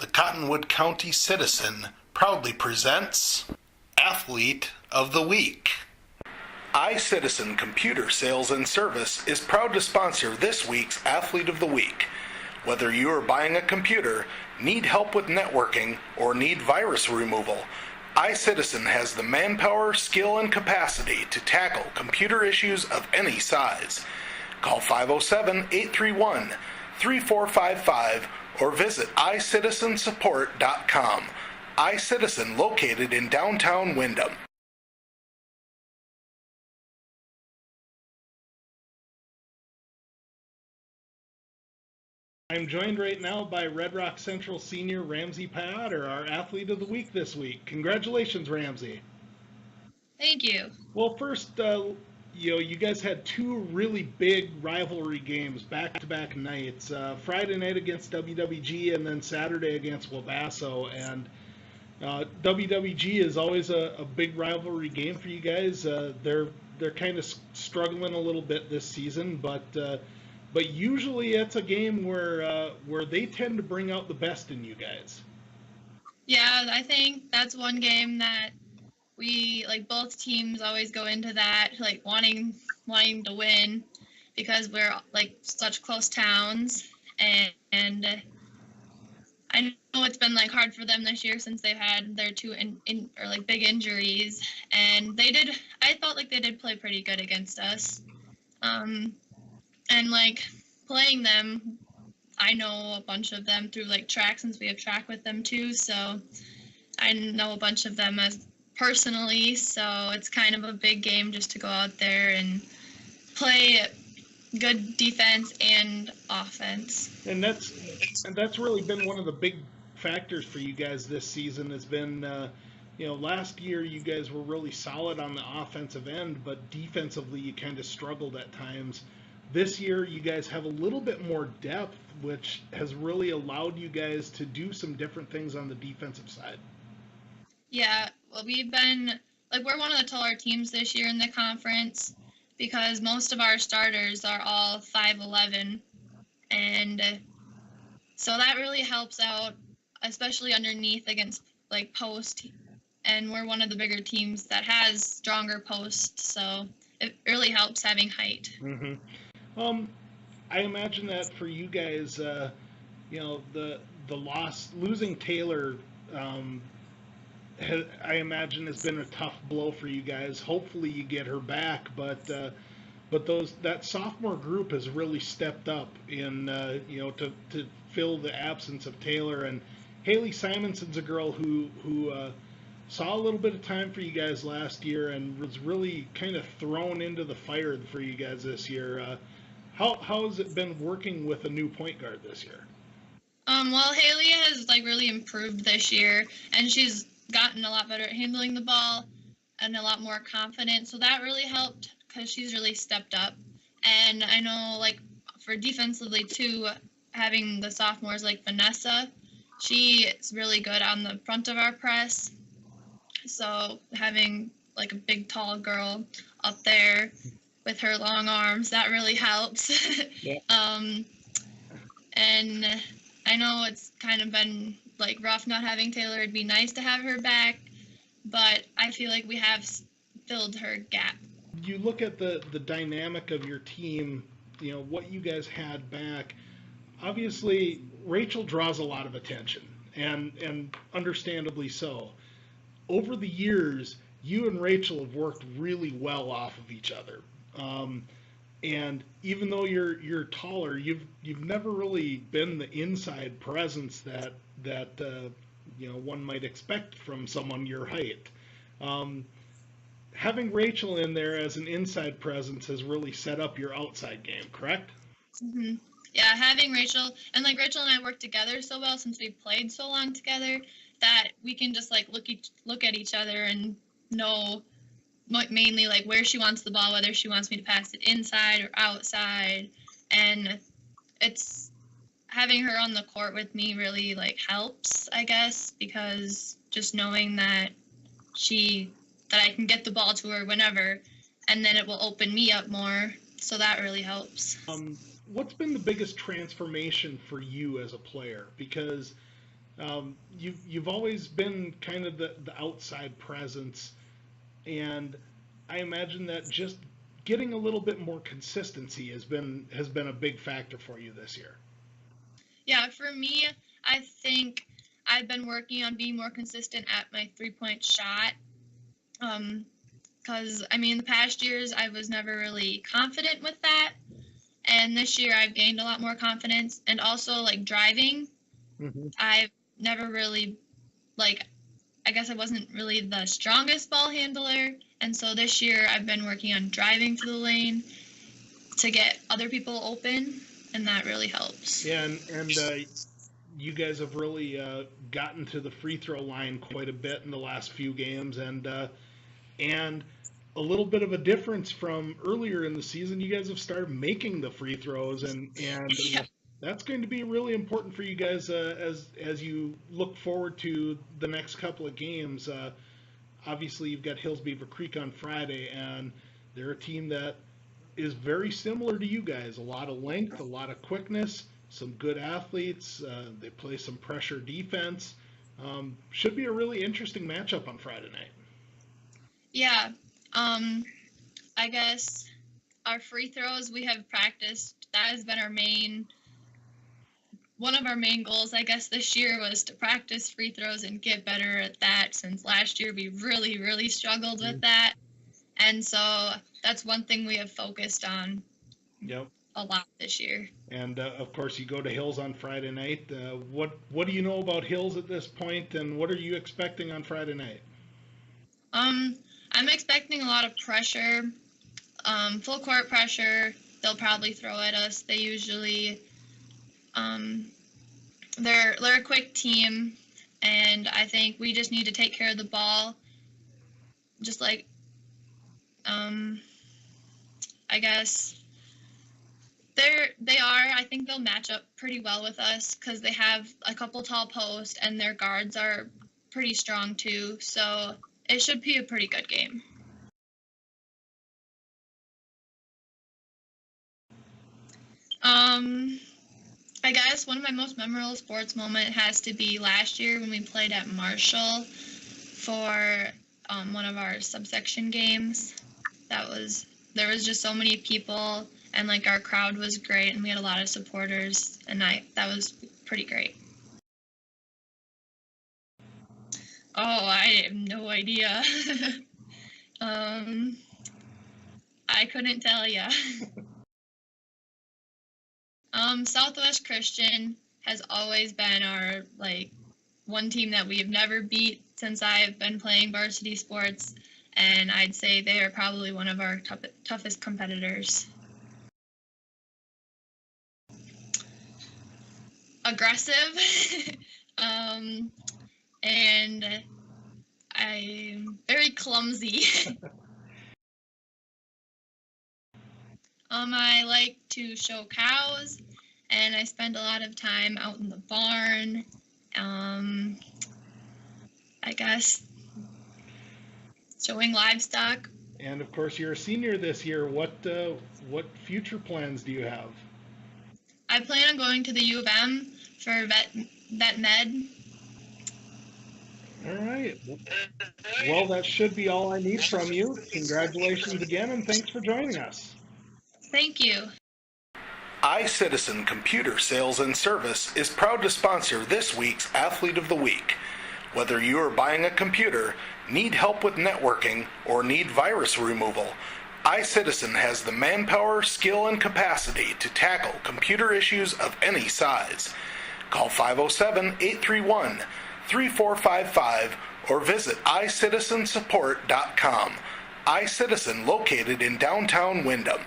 The Cottonwood County Citizen proudly presents Athlete of the Week. iCitizen Computer Sales and Service is proud to sponsor this week's Athlete of the Week. Whether you are buying a computer, need help with networking, or need virus removal, iCitizen has the manpower, skill, and capacity to tackle computer issues of any size. Call 507-831-3455 or visit iCitizensupport.com. iCitizen located in downtown Windham. I'm joined right now by Red Rock Central senior Ramsey Piotter, our Athlete of the Week this week. Congratulations, Ramsey. Thank you. Well, first, you guys had two really big rivalry games, back-to-back nights. Friday night against WWG and then Saturday against Wabasso. And WWG is always a big rivalry game for you guys. They're kind of struggling a little bit this season, but usually it's a game where they tend to bring out the best in you guys. Yeah, I think that's one game that we, like, both teams always go into that, like, wanting to win because we're, like, such close towns. And I know it's been, like, hard for them this year since they've had their two big injuries. And I felt like they did play pretty good against us. And, like, playing them, I know a bunch of them through, like, track, since we have track with them too, so I know a bunch of them as personally, so it's kind of a big game just to go out there and play good defense and offense. And that's really been one of the big factors for you guys this season has been, last year you guys were really solid on the offensive end, but defensively you kind of struggled at times. This year, you guys have a little bit more depth, which has really allowed you guys to do some different things on the defensive side. Yeah, well, we've been, like, we're one of the taller teams this year in the conference because most of our starters are all 5'11", and so that really helps out, especially underneath against, like, post, and we're one of the bigger teams that has stronger posts, so it really helps having height. Mm-hmm. I imagine that for you guys, the losing Taylor, I imagine has been a tough blow for you guys. Hopefully you get her back, but that sophomore group has really stepped up in to fill the absence of Taylor. And Haley Simonson's a girl who saw a little bit of time for you guys last year and was really kind of thrown into the fire for you guys this year. How has it been working with a new point guard this year? Well, Haley has, like, really improved this year, and she's gotten a lot better at handling the ball and a lot more confident. So that really helped because she's really stepped up. And I know, like, for defensively too, having the sophomores like Vanessa, she is really good on the front of our press. So having, like, a big tall girl up there with her long arms, that really helps. Yeah. And I know it's kind of been, like, rough not having Taylor. It'd be nice to have her back, but I feel like we have filled her gap. You look at the dynamic of your team, what you guys had back. Obviously, Rachel draws a lot of attention, and understandably so. Over the years, you and Rachel have worked really well off of each other. And even though you're taller, you've never really been the inside presence that one might expect from someone your height. Having Rachel in there as an inside presence has really set up your outside game, correct? Mm-hmm. Yeah, having Rachel, and, like, Rachel and I work together so well since we've played so long together that we can just, like, look at each other and know mainly, like, where she wants the ball, whether she wants me to pass it inside or outside. And it's having her on the court with me really, like, helps, I guess, because just knowing that I can get the ball to her whenever, and then it will open me up more. So that really helps. What's been the biggest transformation for you as a player? Because You've always been kind of the outside presence, and I imagine that just getting a little bit more consistency has been a big factor for you this year. Yeah, for me, I think I've been working on being more consistent at my 3-point shot. Because I mean, the past years I was never really confident with that, and this year I've gained a lot more confidence. And also, like driving, Hmm. I've never really like I guess I wasn't really the strongest ball handler, and so this year I've been working on driving to the lane to get other people open, and that really helps. Yeah, and you guys have really gotten to the free throw line quite a bit in the last few games, and a little bit of a difference from earlier in the season. You guys have started making the free throws, and Yeah. that's going to be really important for you guys as you look forward to the next couple of games. Obviously, you've got Hills Beaver Creek on Friday, and they're a team that is very similar to you guys. A lot of length, a lot of quickness, some good athletes. They play some pressure defense. Should be a really interesting matchup on Friday night. Yeah. I guess our free throws we have practiced. That has been one of our main goals, I guess, this year was to practice free throws and get better at that, since last year we really, really struggled with that. And so that's one thing we have focused on Yep. a lot this year. And of course, you go to Hills on Friday night. What do you know about Hills at this point, and what are you expecting on Friday night? I'm expecting a lot of pressure, full court pressure. They'll probably throw at us. They usually, they're a quick team, and I think we just need to take care of the ball. Just like, I guess they are. I think they'll match up pretty well with us because they have a couple tall posts and their guards are pretty strong too. So it should be a pretty good game. I guess one of my most memorable sports moment has to be last year when we played at Marshall for one of our subsection games. There was just so many people, and like our crowd was great, and we had a lot of supporters, and that was pretty great. Oh, I have no idea. I couldn't tell ya. Southwest Christian has always been our one team that we have never beat since I've been playing varsity sports, and I'd say they are probably one of our toughest competitors. Aggressive, and I'm very clumsy. I like to show cows, and I spend a lot of time out in the barn. I guess showing livestock. And of course, you're a senior this year. What future plans do you have? I plan on going to the U of M for vet med. All right. Well, that should be all I need from you. Congratulations again, and thanks for joining us. Thank you. iCitizen Computer Sales and Service is proud to sponsor this week's Athlete of the Week. Whether you are buying a computer, need help with networking, or need virus removal, iCitizen has the manpower, skill, and capacity to tackle computer issues of any size. Call 507-831-3455 or visit iCitizensupport.com. iCitizen located in downtown Windham.